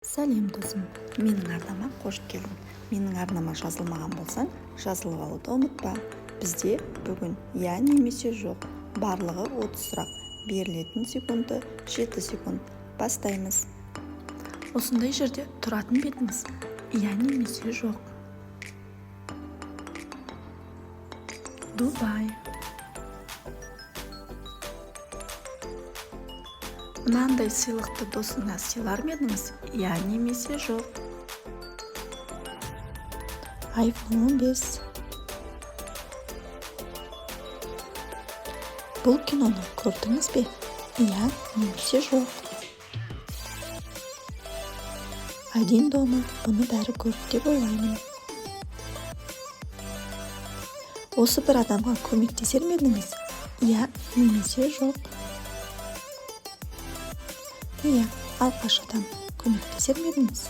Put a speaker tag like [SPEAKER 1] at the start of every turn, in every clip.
[SPEAKER 1] Сәлем досым, менің арнама қош келдің. Менің арнама жазылмаған болсаң, жазылып алуды ұмытпа. Бізде бүгін я немесе жоқ, барлығы 30 сұрақ, берілетін секунды 7 секунд. Бастаймыз.
[SPEAKER 2] Осындай жерде тұратын бетіңіз я немесе жоқ. Дубай. Мынандай сыйлықты досыңа сыйлар ма едіңіз, я немесе жоқ.
[SPEAKER 1] iPhone 15. Бұл киноны көрдіңіз бе? Я немесе жоқ. Один дома, бұны бәрі көрді деп ойлаймын. Осы бір адамға көмектесер ме едіңіз? Я немесе жоқ. Иә, алғаш адам көмектесер ме едіңіз?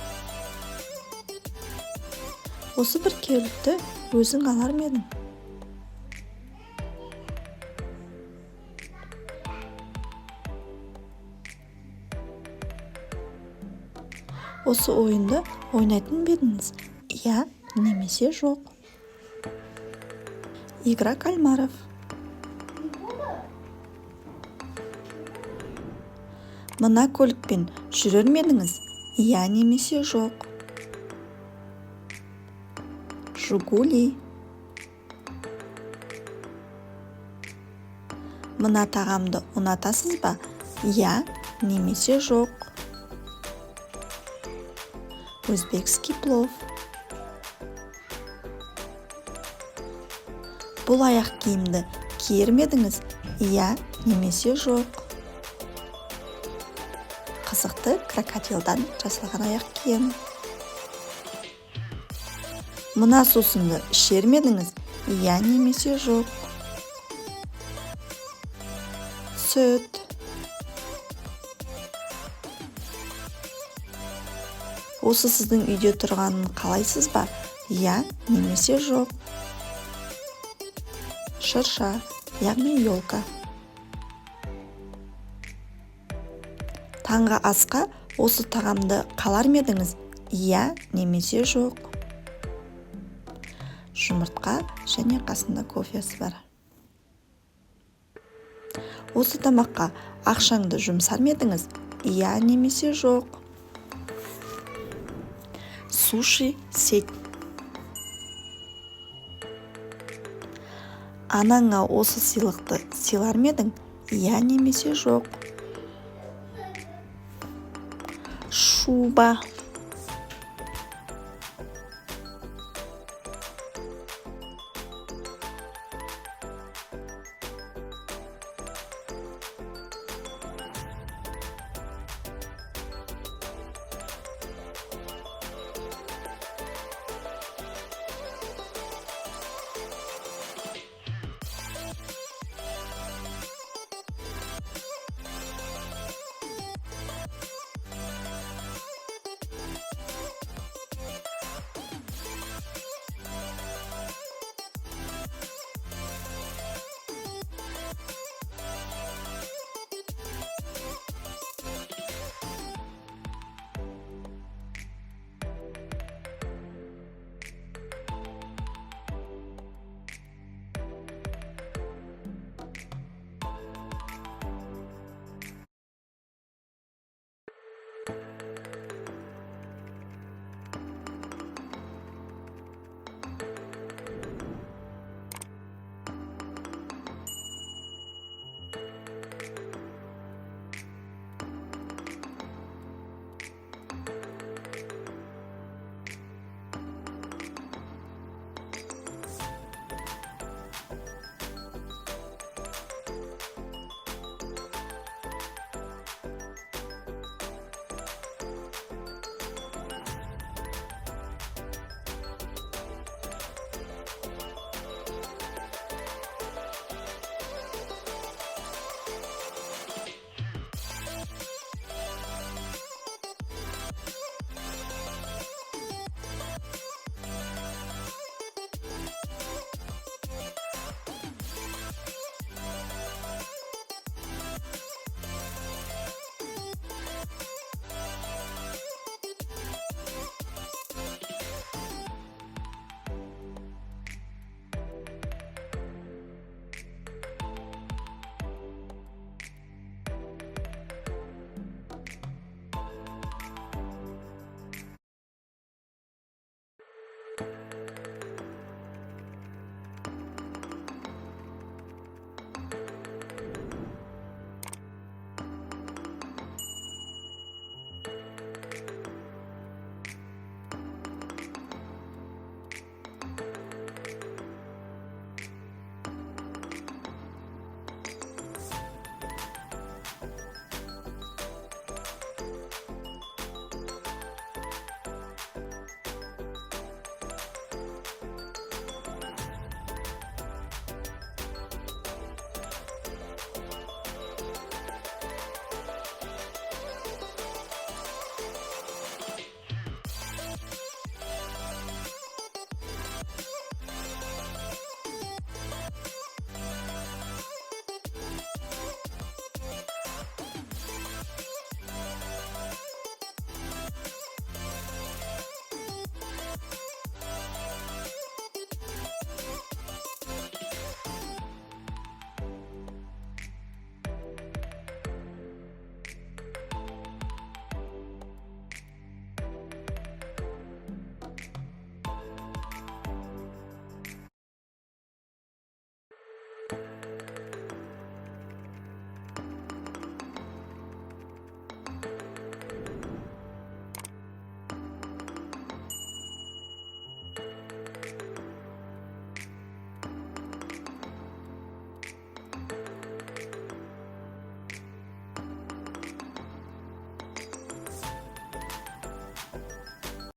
[SPEAKER 1] Осы бір кеулікті өзің алар ма едің? Осы ойынды ойнайтын ба едіңіз? Я немесе жоқ. Игра кальмаров. Мына көлікпен жүрер ме едіңіз? Я немесе жоқ. Жигули. Мына тағамды ұнатасыз ба? Я немесе жоқ. Өзбекский плов. Бұл аяқ киімді киер ме едіңіз? Я немесе жоқ. Қызықты крокодилдан жасалған аяқ киім. Мына сусынды ішер ме едіңіз? Я немесе жоқ. Сүт. Осы сіздің үйде тұрғанын қалайсыз ба? Я немесе жоқ. Шырша, яғни елка. Таңғы асқа осы тағамды қалар ма едіңіз? Я немесе жоқ. Жұмыртқа және қасында кофесі бар. Осы тамаққа ақшаңды жұмсар ма едіңіз? Я немесе жоқ. Суши сет. Анаңа осы сыйлықты сыйлар ма едің? Я немесе жоқ. Шуба.